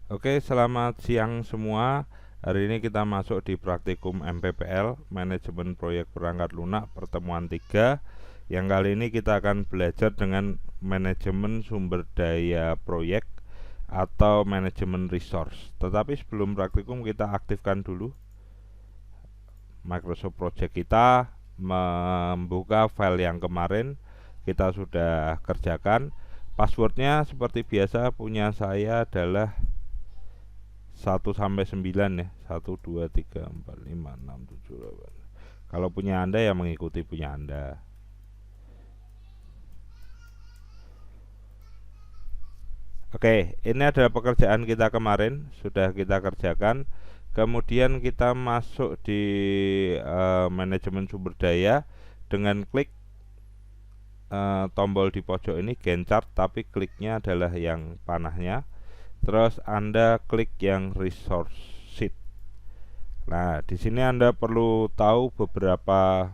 Oke, selamat siang semua. Hari ini kita masuk di praktikum MPPL, Manajemen Proyek Perangkat Lunak, pertemuan 3. Yang kali ini kita akan belajar dengan manajemen sumber daya proyek atau manajemen resource. Tetapi sebelum praktikum kita aktifkan dulu Microsoft Project kita, membuka file yang kemarin kita sudah kerjakan. Passwordnya seperti biasa punya saya adalah 1 sampai 9 ya. 1 2 3 4 5 6 7 8. Kalau punya Anda ya mengikuti punya Anda. Oke, ini adalah pekerjaan kita kemarin, sudah kita kerjakan. Kemudian kita masuk di manajemen sumber daya dengan klik tombol di pojok ini Gantt chart, tapi kliknya adalah yang panahnya. Terus Anda klik yang resource sheet. Nah, di sini Anda perlu tahu beberapa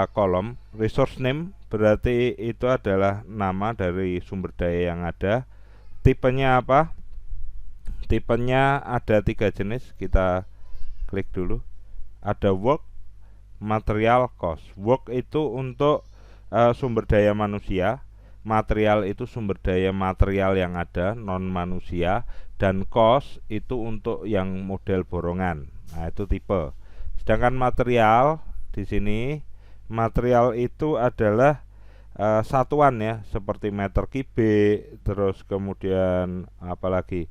kolom. Resource name berarti itu adalah nama dari sumber daya yang ada. Tipenya apa? Tipenya ada 3 jenis. Kita klik dulu. Ada work, material, cost. Work itu untuk sumber daya manusia. Material itu sumber daya material yang ada, non manusia. Dan cost itu untuk yang model borongan. Nah, itu tipe. Sedangkan material di sini, material itu adalah satuan ya, seperti meter kubik, terus kemudian apalagi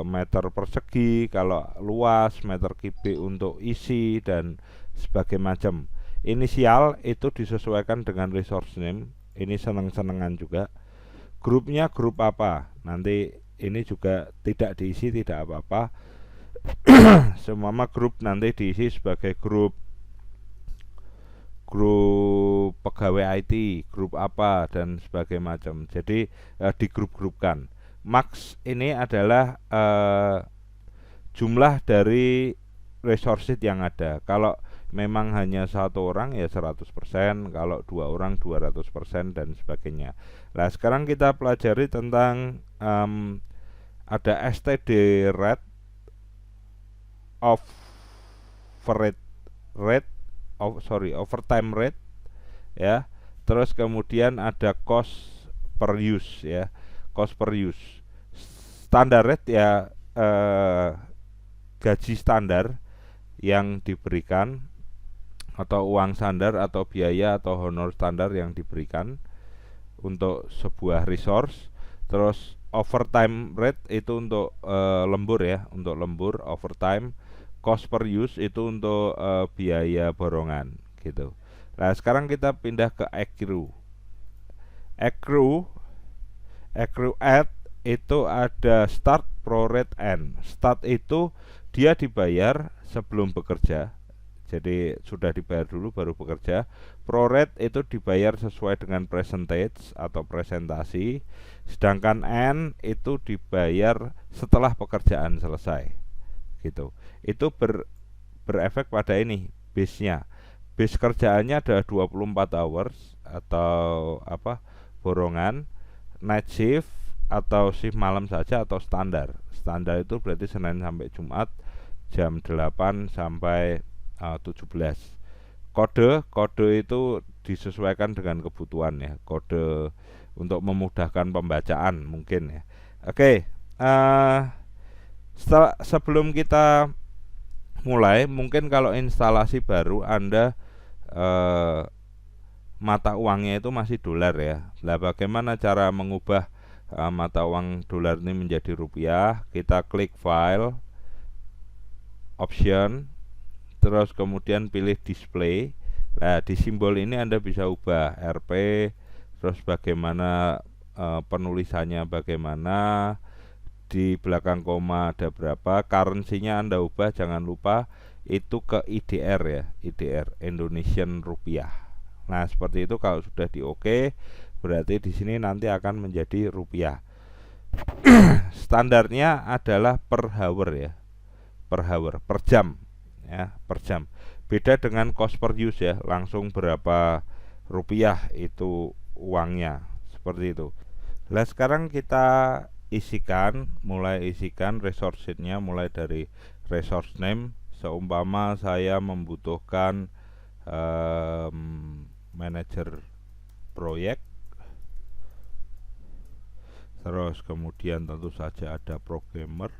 meter persegi kalau luas, meter kubik untuk isi dan sebagai macam. Inisial itu disesuaikan dengan resource name. Ini seneng-senengan juga. Grupnya grup apa? Nanti ini juga tidak diisi, tidak apa-apa. Semua grup nanti diisi sebagai grup pegawai IT, grup apa dan sebagainya macam. Jadi digrup-grupkan. Max ini adalah jumlah dari resource yang ada. Kalau memang hanya satu orang ya 100%, kalau 2 orang 200% dan sebagainya. Nah, sekarang kita pelajari tentang ada STD rate, overtime rate ya. Terus kemudian ada cost per use ya. Cost per use. Standar rate ya, gaji standar yang diberikan, atau uang standar atau biaya atau honor standar yang diberikan untuk sebuah resource. Terus overtime rate itu untuk lembur ya, untuk lembur overtime. Cost per use itu untuk biaya borongan gitu. Nah, sekarang kita pindah ke accrue. Accrue add itu ada start, prorate, end. Start itu dia dibayar sebelum bekerja, jadi sudah dibayar dulu baru bekerja. Prorate itu dibayar sesuai dengan percentage atau presentasi. Sedangkan end itu dibayar setelah pekerjaan selesai gitu. Itu berefek pada ini base-nya. Base kerjaannya adalah 24 hours atau apa, borongan, night shift atau shift malam saja, atau standar. Standar itu berarti Senin sampai Jumat jam 8 sampai 17. Kode itu disesuaikan dengan kebutuhan ya. Kode untuk memudahkan pembacaan mungkin ya. Oke, sebelum kita mulai, mungkin kalau instalasi baru Anda mata uangnya itu masih dolar ya. Lah, bagaimana cara mengubah mata uang dolar ini menjadi rupiah? Kita klik file, option, terus kemudian pilih display. Nah, di simbol ini Anda bisa ubah Rp, terus bagaimana penulisannya, bagaimana di belakang koma ada berapa, currency-nya Anda ubah, jangan lupa itu ke IDR ya, IDR, Indonesian rupiah. Nah, seperti itu. Kalau sudah di oke, berarti di sini nanti akan menjadi rupiah. Standarnya adalah per hour ya, per hour, per jam ya, per jam. Beda dengan cost per use ya, langsung berapa rupiah itu uangnya, seperti itu. Nah, sekarang kita isikan resource sheet-nya mulai dari resource name. Seumpama saya membutuhkan manajer proyek, terus kemudian tentu saja ada programmer,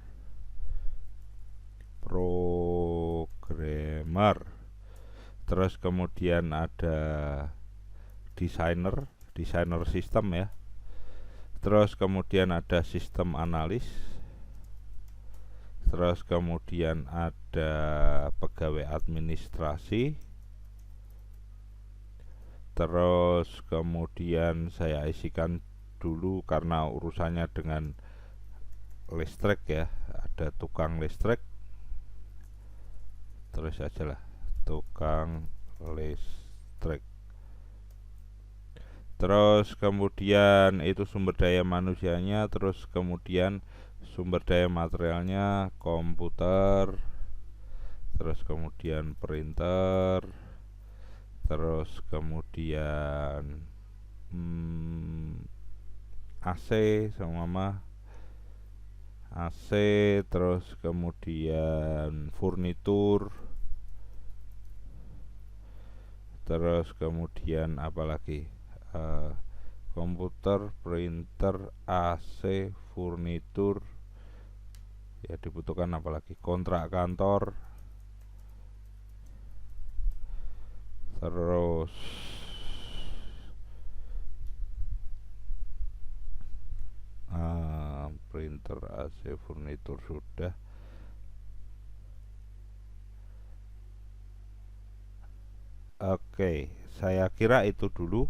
terus kemudian ada desainer sistem ya, terus kemudian ada sistem analis, terus kemudian ada pegawai administrasi, terus kemudian saya isikan dulu karena urusannya dengan listrik ya, ada tukang listrik, terus aja lah tukang listrik. Terus kemudian itu sumber daya manusianya, terus kemudian sumber daya materialnya komputer, terus kemudian printer, terus kemudian AC sama AC, terus kemudian furnitur, terus kemudian apalagi komputer, printer, AC, furnitur, ya dibutuhkan apalagi kontrak kantor, terus printer, AC, furnitur sudah. Oke, saya kira itu dulu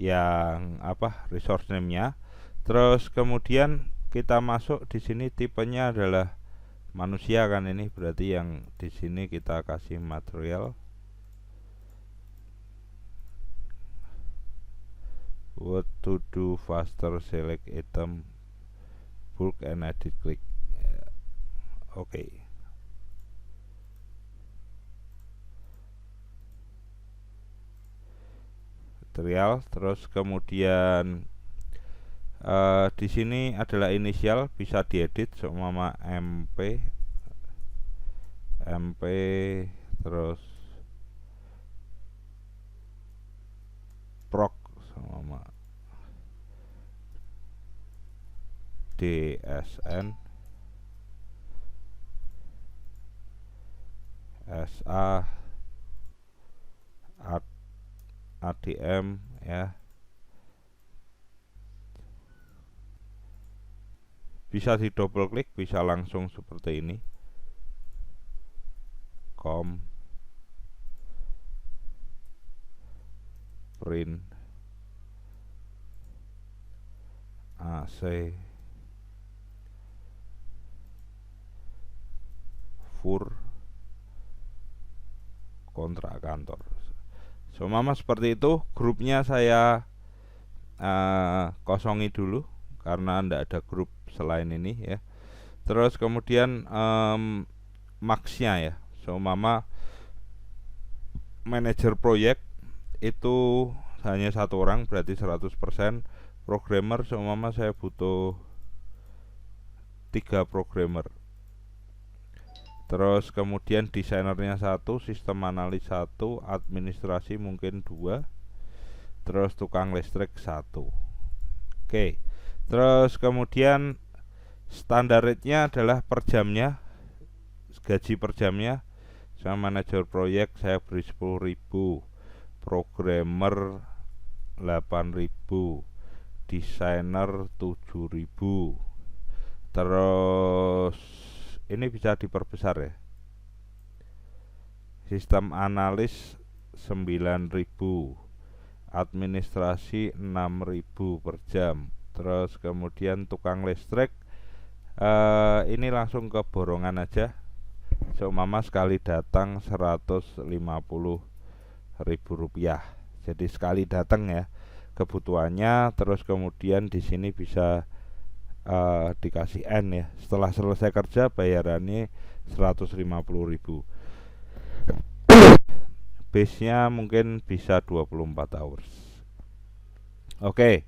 yang resource name-nya. Terus kemudian kita masuk di sini, tipenya adalah manusia kan, ini berarti yang di sini kita kasih material. What to do faster, select item, bulk and edit click. Oke. Material, terus kemudian di sini adalah inisial, bisa diedit seumpama MP, terus proc seumpama DSN, SA, ADM ya. Bisa di double klik, bisa langsung seperti ini. Print, AC, fur, kontrak kantor. Seumpama seperti itu. Grupnya saya kosongi dulu karena tidak ada grup selain ini ya. Terus kemudian max-nya ya, seumpama manajer proyek itu hanya satu orang, berarti 100%. Programmer seumpama saya butuh 3 programmer. Terus kemudian desainernya 1, sistem analis 1, administrasi mungkin 2, terus tukang listrik 1. Oke. Terus kemudian standar rate-nya adalah per jamnya, gaji per jamnya. Sama manajer proyek saya beri 10.000, programmer 8.000, desainer 7.000. Terus ini bisa diperbesar ya. Sistem analis 9.000, administrasi 6.000 per jam. Terus kemudian tukang listrik ini langsung ke borongan aja. Seumpama sekali datang 150.000 rupiah. Jadi sekali datang ya kebutuhannya. Terus kemudian di sini bisa dikasih N ya. Setelah selesai kerja bayarannya 150.000. Base nya mungkin bisa 24 hours. Oke.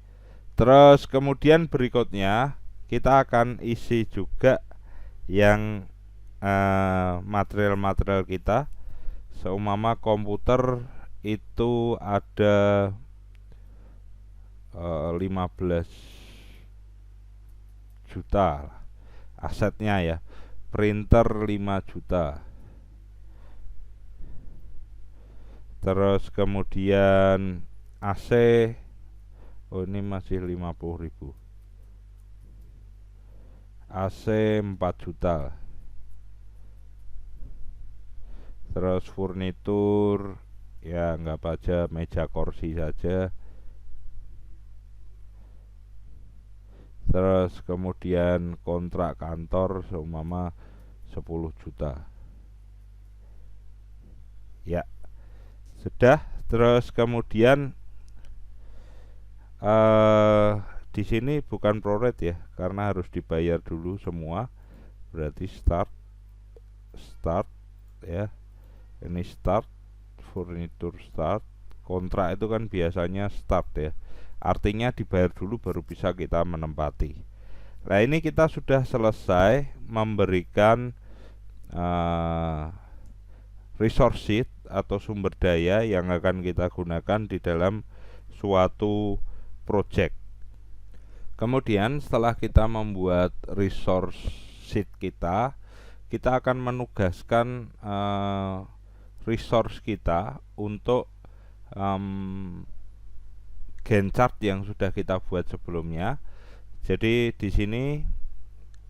Terus kemudian berikutnya kita akan isi juga yang material-material kita. Seumpama komputer itu ada 15 juta asetnya ya. Printer 5 juta. Terus kemudian AC, oh ini masih 50.000. AC 4 juta. Terus furnitur ya nggak aja, meja kursi saja. Terus kemudian kontrak kantor seumpama 10 juta. Ya, sudah. Terus kemudian di sini bukan proret ya, karena harus dibayar dulu semua. Berarti start ya. Ini start, furnitur start, kontrak itu kan biasanya start ya. Artinya dibayar dulu baru bisa kita menempati. Nah, ini kita sudah selesai memberikan resource sheet atau sumber daya yang akan kita gunakan di dalam suatu project. Kemudian setelah kita membuat resource sheet kita akan menugaskan resource kita untuk Gantt chart yang sudah kita buat sebelumnya. Jadi di sini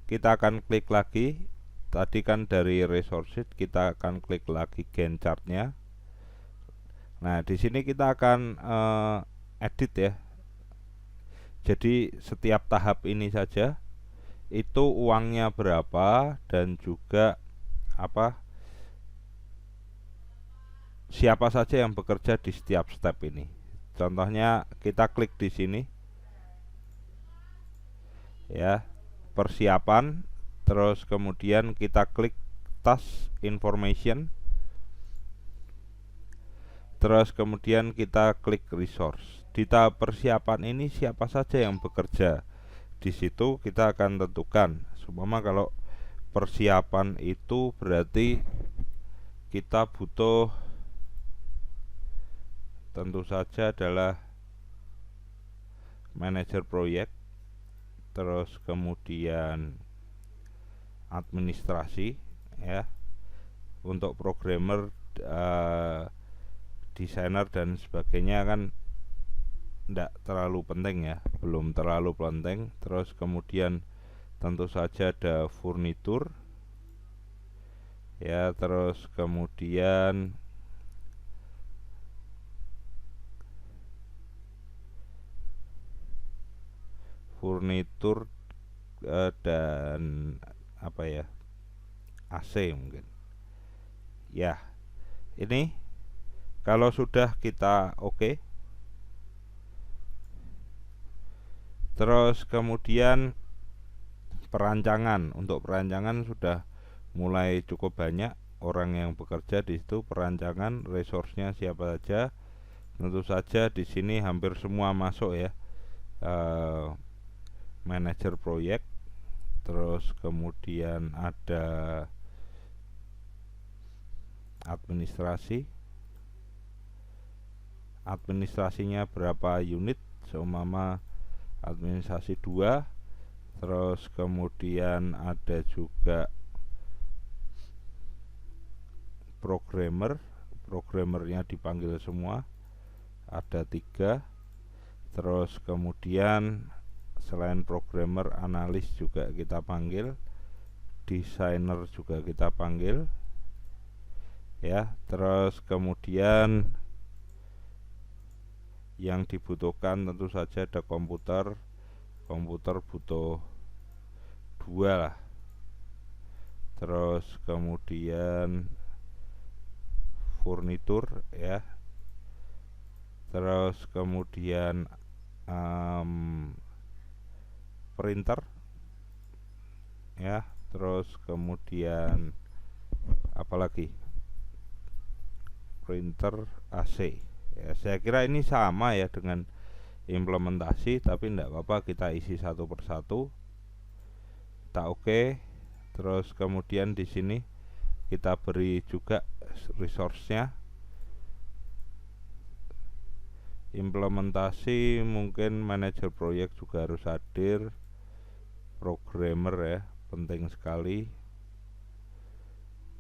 kita akan klik lagi. Tadi kan dari resource sheet kita akan klik lagi Gantt chart-nya. Nah, di sini kita akan edit ya. Jadi setiap tahap ini saja itu uangnya berapa dan juga siapa saja yang bekerja di setiap step ini. Contohnya kita klik di sini ya, persiapan, terus kemudian kita klik task information, terus kemudian kita klik resource. Di tahap persiapan ini siapa saja yang bekerja. Di situ kita akan tentukan. Seumpama kalau persiapan itu berarti kita butuh tentu saja adalah manajer proyek, terus kemudian administrasi ya, untuk programmer, desainer dan sebagainya kan tidak terlalu penting ya, belum terlalu penting. Terus kemudian tentu saja ada furnitur ya, terus kemudian furnitur dan AC mungkin ya. Ini kalau sudah kita oke, terus kemudian perancangan. Untuk perancangan sudah mulai cukup banyak orang yang bekerja di situ. Perancangan resource-nya siapa saja, tentu saja di sini hampir semua masuk ya. Manajer proyek, terus kemudian ada administrasinya berapa unit, seumpama administrasi 2. Terus kemudian ada juga programmernya dipanggil semua, ada 3. Terus kemudian selain programmer, analis juga kita panggil, desainer juga kita panggil ya. Terus kemudian yang dibutuhkan tentu saja ada komputer butuh 2 lah. Terus kemudian furnitur ya, terus kemudian printer ya, terus kemudian apalagi printer AC ya. Saya kira ini sama ya dengan implementasi, tapi tidak apa-apa, kita isi satu persatu. Kita oke. Terus kemudian di sini kita beri juga resource-nya. Implementasi mungkin manajer proyek juga harus hadir, programmer ya, penting sekali.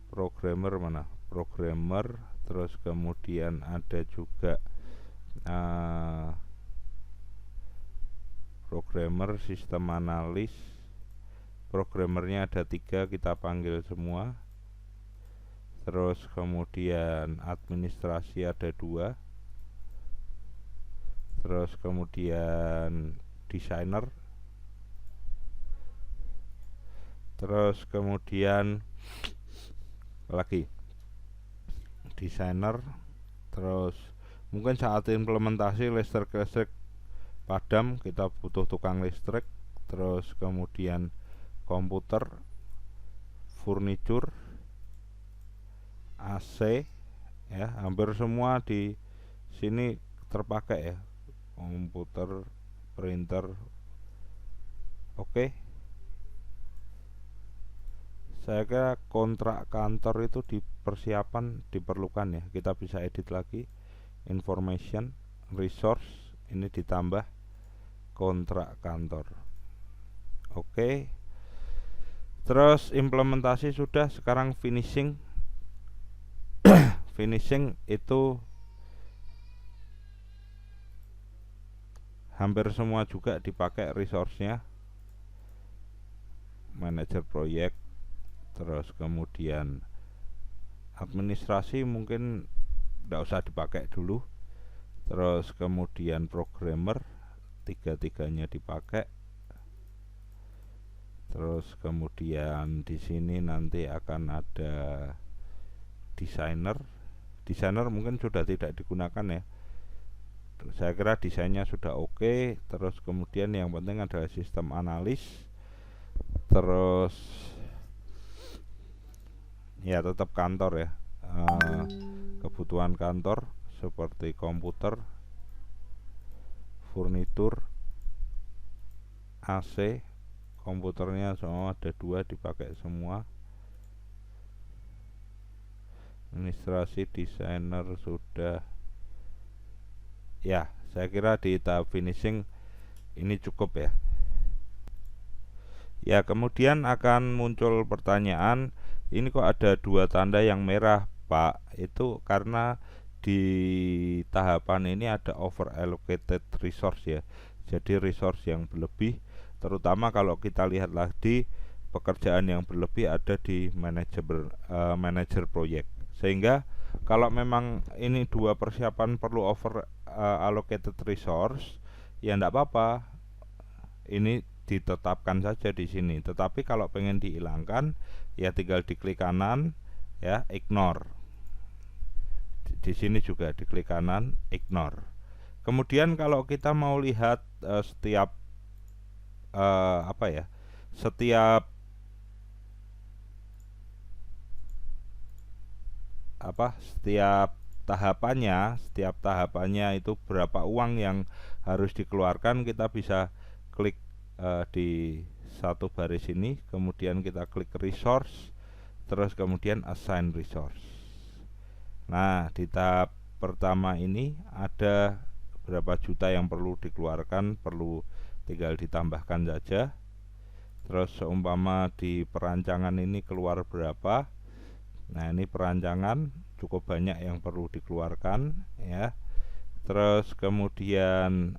Programmer mana? Programmer, terus kemudian ada juga programmer, sistem analis. Programmernya ada 3, kita panggil semua. Terus kemudian administrasi ada 2. Terus kemudian desainer. Terus kemudian lagi desainer. Terus mungkin saat implementasi listrik padam, kita butuh tukang listrik. Terus kemudian komputer, furniture, AC ya, hampir semua di sini terpakai ya. Komputer, printer. Oke. Saya kira kontrak kantor itu di persiapan diperlukan ya. Kita bisa edit lagi. Information, resource, ini ditambah kontrak kantor. Oke. Terus implementasi sudah, sekarang finishing. Finishing itu hampir semua juga dipakai resource-nya. Manajer proyek, terus kemudian administrasi mungkin tidak usah dipakai dulu. Terus kemudian programmer, 3-tiganya dipakai. Terus kemudian di sini nanti akan ada desainer. Desainer mungkin sudah tidak digunakan ya. Saya kira desainnya sudah oke. Terus kemudian yang penting adalah sistem analis. Terus ya tetap kantor ya, kebutuhan kantor seperti komputer, furnitur, AC. Komputernya semua ada 2, dipakai semua. Administrasi, desainer sudah ya. Saya kira di tahap finishing ini cukup ya. Ya, kemudian akan muncul pertanyaan, ini kok ada 2 tanda yang merah, Pak? Itu karena di tahapan ini ada over allocated resource ya. Jadi resource yang berlebih, terutama kalau kita lihat lagi pekerjaan yang berlebih ada di manajer proyek. Sehingga kalau memang ini 2 persiapan perlu over allocated resource, ya enggak apa-apa. Ini ditetapkan saja di sini. Tetapi kalau pengen dihilangkan, ya tinggal diklik kanan ya, ignore. Di sini juga diklik kanan, ignore. Kemudian kalau kita mau lihat setiap setiap tahapannya itu berapa uang yang harus dikeluarkan, kita bisa klik di satu baris ini, kemudian kita klik resource, terus kemudian assign resource. Nah, di tahap pertama ini ada berapa juta yang perlu dikeluarkan, perlu tinggal ditambahkan saja. Terus seumpama di perancangan ini keluar berapa, nah ini perancangan cukup banyak yang perlu dikeluarkan ya. Terus kemudian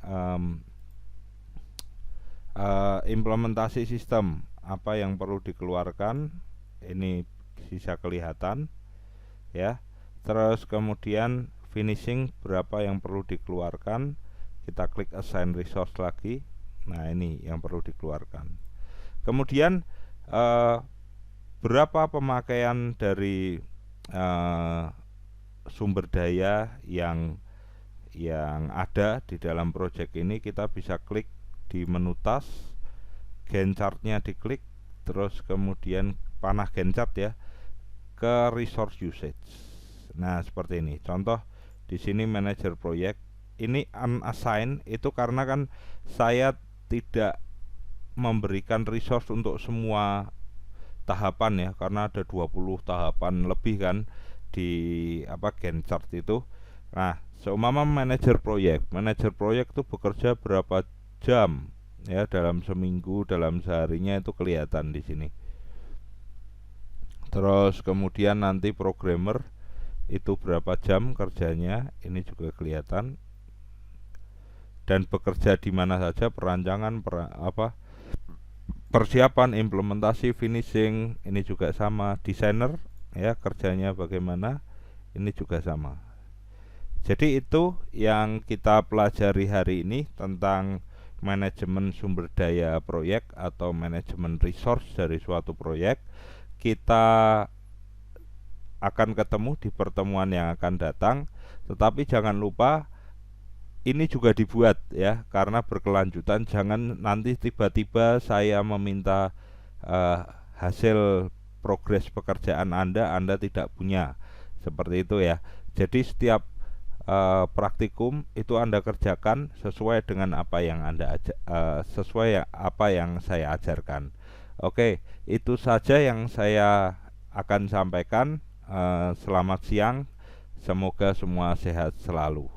implementasi sistem, apa yang perlu dikeluarkan, ini bisa kelihatan ya. Terus kemudian finishing, berapa yang perlu dikeluarkan, kita klik assign resource lagi. Nah, ini yang perlu dikeluarkan. Kemudian berapa pemakaian dari sumber daya yang ada di dalam project ini, kita bisa klik di menu task, Gantt chart-nya diklik, terus kemudian panah Gantt chart ya, ke resource usage. Nah, seperti ini. Contoh di sini manajer proyek, ini unassigned itu karena kan saya tidak memberikan resource untuk semua tahapan ya, karena ada 20 tahapan lebih kan di Gantt chart itu. Nah, seumpama manajer proyek itu bekerja berapa jam ya dalam seminggu, dalam seharinya itu kelihatan di sini. Terus kemudian nanti programmer itu berapa jam kerjanya, ini juga kelihatan. Dan bekerja di mana saja, perancangan, persiapan, implementasi, finishing, ini juga sama. Desainer ya kerjanya bagaimana, ini juga sama. Jadi itu yang kita pelajari hari ini tentang manajemen sumber daya proyek atau manajemen resource dari suatu proyek. Kita akan ketemu di pertemuan yang akan datang, tetapi jangan lupa ini juga dibuat ya, karena berkelanjutan. Jangan nanti tiba-tiba saya meminta hasil progres pekerjaan Anda tidak punya, seperti itu ya. Jadi setiap praktikum itu Anda kerjakan sesuai dengan apa yang apa yang saya ajarkan. Oke, itu saja yang saya akan sampaikan. Selamat siang, semoga semua sehat selalu.